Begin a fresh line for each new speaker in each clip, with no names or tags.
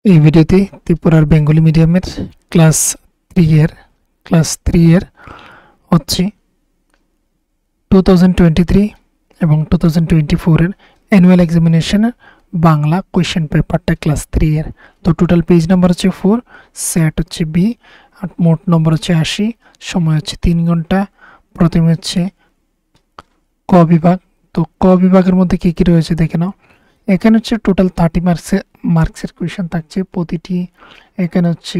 এই ভিডিওতে ত্রিপুরার বেঙ্গলি মিডিয়ামের ক্লাস 3 এর হচ্ছে 2023 এবং 2024 এর অ্যানুয়াল এক্সামিনেশনের বাংলা কোয়েশ্চেন পেপারটা ক্লাস 3 এর। তো টোটাল পেজ নাম্বার হচ্ছে 4, সেট হচ্ছে বি, আর মোট নম্বর হচ্ছে 80, সময় হচ্ছে 3 ঘন্টা। প্রথমে হচ্ছে ক বিভাগ। তো ক বিভাগের মধ্যে কী কী রয়েছে দেখে নাও। এখানে হচ্ছে টোটাল 30 মার্কসের কোয়েশ্চেন থাকছে প্রতিটি। এখানে হচ্ছে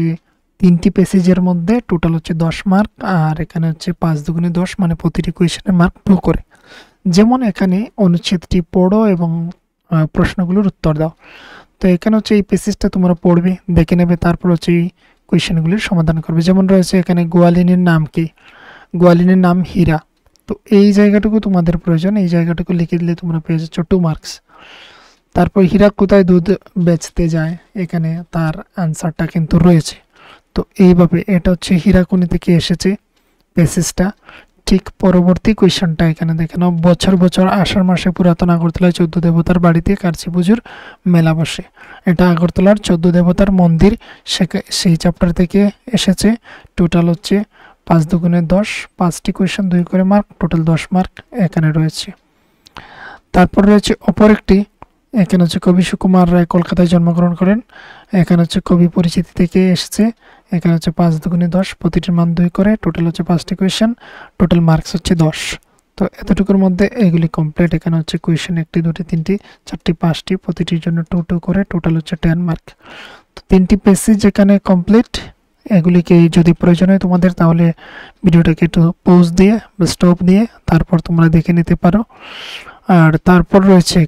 3টি প্যাসেজের মধ্যে টোটাল হচ্ছে 10 মার্ক, আর এখানে হচ্ছে 5 দুগুণে 10, মানে প্রতিটি কোয়েশ্চেনের মার্ক 2 করে। যেমন এখানে অনুচ্ছেদটি পড়ো এবং প্রশ্নগুলোর উত্তর দাও। তো এখানে হচ্ছে এই প্যাসেজটা তোমরা পড়বে, দেখে নেবে, তারপর হচ্ছে এই কোয়েশ্চেনগুলির সমাধান করবে। যেমন রয়েছে এখানে গোয়ালিনীর নাম কি? গোয়ালিনীর নাম হীরা। তো এই জায়গাটুকু তোমাদের প্রয়োজন, এই জায়গাটুকু লিখে দিলে তোমরা পেয়ে যাচ্ছ 2 মার্কস। তারপর হীরা কোথায় দুধ বেচতে যায়, এখানে তার আনসারটা কিন্তু রয়েছে। তো এইভাবে এটা হচ্ছে হীরাকুনি থেকে এসেছে প্যাসেজটা। ঠিক পরবর্তী কোয়েশ্চনটা এখানে দেখে নাও। বছর বছর আষাঢ় মাসে পুরাতন আগরতলায় 14 দেবতার বাড়িতে কার্সি পুজোর মেলা বসে। এটা আগরতলার 14 দেবতার মন্দির, সেই চ্যাপ্টার থেকে এসেছে। টোটাল হচ্ছে 5 দুগুণে 10, 5টি কোয়েশ্চেন 2 করে মার্ক, টোটাল 10 মার্ক এখানে রয়েছে। তারপর রয়েছে অপর একটি, এখানে হচ্ছে কবি সুকুমার রায় কলকাতায় জন্মগ্রহণ করেন। এখানে হচ্ছে কবি পরিচিতি থেকে এসেছে। এখানে হচ্ছে 5 দুগুণে 10, প্রতিটির মান 2 করে, টোটাল হচ্ছে 5টি কোয়েশ্চেন, টোটাল মার্কস হচ্ছে 10। তো এতটুকুর মধ্যে এগুলি কমপ্লিট। এখানে হচ্ছে কোয়েশ্চেন 1টি 2টি 3টি 4টি 5টি, প্রতিটির জন্য 2 2 করে, টোটাল হচ্ছে 10 মার্ক। তো 3টি পেসেজ এখানে কমপ্লিট। এগুলিকে যদি প্রয়োজন হয় তোমাদের, তাহলে ভিডিওটাকে একটু পজ দিয়ে বা স্টপ দিয়ে তারপর তোমরা দেখে নিতে পারো। আর তারপর রয়েছে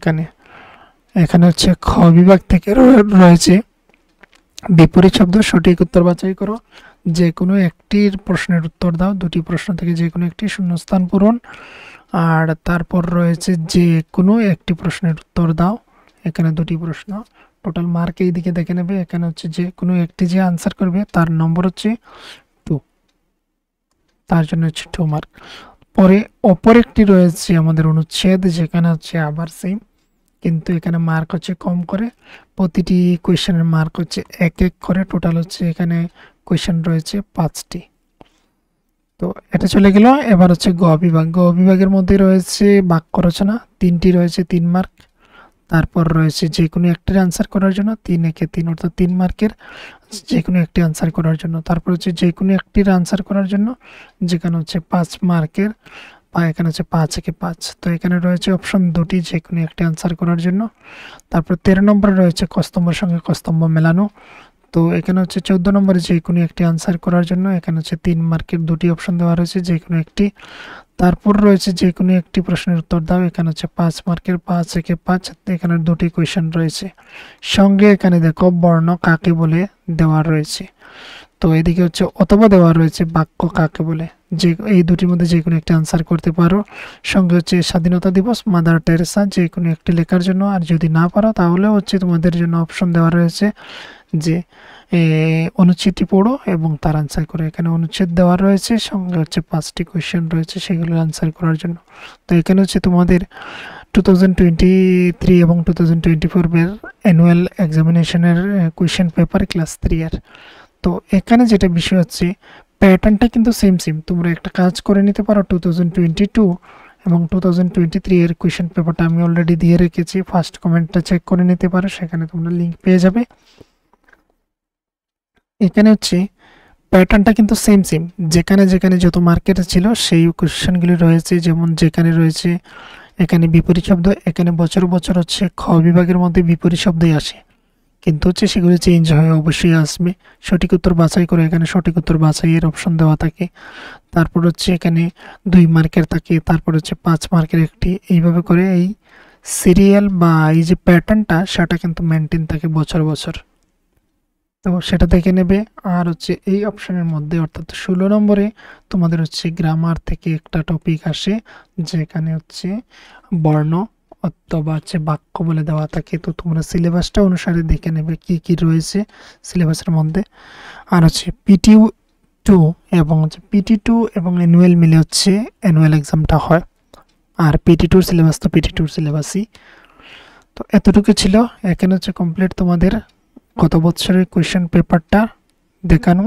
এখানে হচ্ছে খ বিভাগ থেকে রয়েছে বিপরীত শব্দ সঠিক উত্তর বাছাই করো। যে কোনো একটির প্রশ্নের উত্তর দাও, 2টি প্রশ্ন থেকে যে কোনো একটি শূন্যস্থান পূরণ। আর তারপর রয়েছে যে কোনো একটি প্রশ্নের উত্তর দাও, এখানে 2টি প্রশ্ন, টোটাল মার্ক এই দিকে দেখে নেবে। এখানে হচ্ছে যে কোনো একটি যে আনসার করবে তার নম্বর হচ্ছে 2, তার জন্য হচ্ছে 2 মার্ক। পরে অপর একটি রয়েছে আমাদের অনুচ্ছেদ, যেখানে হচ্ছে আবার সেম, কিন্তু এখানে মার্ক হচ্ছে কম করে। প্রতিটি কোয়েশ্চেনের মার্ক হচ্ছে 1 করে, টোটাল হচ্ছে এখানে কোয়েশ্চেন রয়েছে 5টি। তো এটা চলে গেল। এবার হচ্ছে গ বিভাগ। গ বিভাগের মধ্যে রয়েছে বাক্য রচনা, 3টি রয়েছে 3 মার্ক। তারপর রয়েছে যে কোনো একটির আনসার করার জন্য 3 একে 3, অর্থাৎ 3 মার্কের যে কোনো একটি আনসার করার জন্য। তারপর হচ্ছে যে কোনো একটির আনসার করার জন্য, যেখানে হচ্ছে 5 মার্কের, বা এখানে হচ্ছে 5 একে 5। তো এখানে রয়েছে অপশন 2টি, যে কোনো একটি আনসার করার জন্য। তারপর 13 নম্বরে রয়েছে কস্তম্ভের সঙ্গে কস্তম্ভ মেলানো। তো এখানে হচ্ছে 14 নম্বরে যে কোনো একটি আনসার করার জন্য, এখানে হচ্ছে 3 মার্কের 2টি অপশন দেওয়া রয়েছে, যে কোনো একটি। তারপর রয়েছে যে কোনো একটি প্রশ্নের উত্তর দাও, এখানে হচ্ছে 5 মার্কের 5 একে 5, এখানে 2টি কোয়েশ্চেন রয়েছে। সঙ্গে এখানে দেখো বর্ণ কাকে বলে দেওয়া রয়েছে। তো এদিকে হচ্ছে অথবা দেওয়া রয়েছে বাক্য কাকে বলে, যে এই দুটির মধ্যে যে কোনো একটি আনসার করতে পারো। সঙ্গে হচ্ছে স্বাধীনতা দিবস, মাদার টেরেসা, যে কোনো একটি লেখার জন্য। আর যদি না পারো তাহলে হচ্ছে তোমাদের জন্য অপশন দেওয়া রয়েছে যে অনুচ্ছেদটি পড়ো এবং তার আনসার করো। এখানে অনুচ্ছেদ দেওয়া রয়েছে, সঙ্গে হচ্ছে 5টি কোয়েশ্চেন রয়েছে সেগুলো আনসার করার জন্য। তো এখানে হচ্ছে তোমাদের 2023 এবং 2024 এর অ্যানুয়াল এক্সামিনেশনের কোয়েশ্চেন পেপার ক্লাস 3 এর। তো এখানে যেটা বিষয় হচ্ছে প্যাটার্নটা কিন্তু সেম। তোমরা একটা কাজ করে নিতে পারো, 2022 এবং 2023 এর কোয়েশ্চেন পেপারটা আমি অলরেডি দিয়ে রেখেছি, ফার্স্ট কমেন্টটা চেক করে নিতে পারো, সেখানে তোমরা লিঙ্ক পেয়ে যাবে। এখানে হচ্ছে প্যাটার্নটা কিন্তু সেম, যেখানে যেখানে যত মার্কেট ছিল সেই কোয়েশ্চেনগুলি রয়েছে। যেমন যেখানে রয়েছে এখানে বিপরীত শব্দ, এখানে বছর বছর হচ্ছে খ বিভাগের মধ্যে বিপরীত শব্দই আসে, কিন্তু হচ্ছে সেগুলি চেঞ্জ হয়ে অবশ্যই আসবে। সঠিক উত্তর বাছাই করে, এখানে সঠিক উত্তর বাছাইয়ের অপশন দেওয়া থাকে। তারপর হচ্ছে এখানে 2 মার্কের থাকে, তারপর হচ্ছে 5 মার্কের একটি, এইভাবে করে এই সিরিয়াল বা এই যে প্যাটার্নটা সেটা কিন্তু মেনটেন থাকে বছর বছর। তো সেটা দেখে নেবে। আর হচ্ছে এই অপশনের মধ্যে, অর্থাৎ 16 নম্বরে তোমাদের হচ্ছে গ্রামার থেকে একটা টপিক আসে, যেখানে হচ্ছে বর্ণ অথবা হচ্ছে বাক্য বলে দেওয়া থাকে। তো তোমরা সিলেবাসটা অনুসারে দেখে নেবে কি কি রয়েছে সিলেবাসের মধ্যে। আর হচ্ছে PT2 এবং হচ্ছে PT2 এবং অ্যানুয়াল মিলে হচ্ছে অ্যানুয়াল এক্সামটা হয়। আর PT2 সিলেবাস তো PT2 সিলেবাসই। তো এতটুকু ছিল। এখানে হচ্ছে কমপ্লিট তোমাদের খ গত বছরের কোয়েশ্চেন পেপারটা দেখানো।